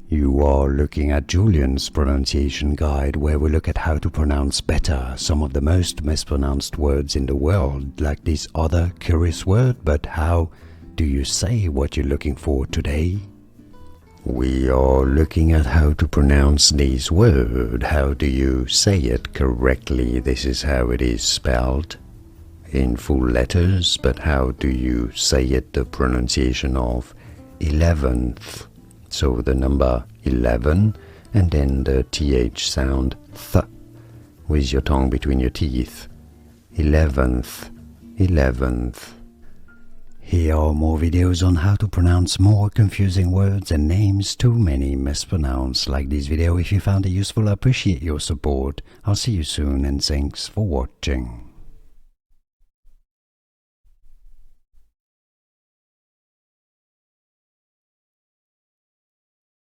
You are looking at Julian's pronunciation guide, where we look at how to pronounce better some of the most mispronounced words in the world, like this other curious word. But how do you say what you're looking for today? We are looking at how to pronounce this word. How do you say it correctly? This is how it is spelled in full letters, but how do you say it, the pronunciation of 11th? So the number 11 and then the th sound th with your tongue between your teeth. 11th, 11th. Here are more videos on how to pronounce more confusing words and names too many mispronounced. Like this video if you found it useful. I appreciate your support. I'll see you soon and thanks for watching.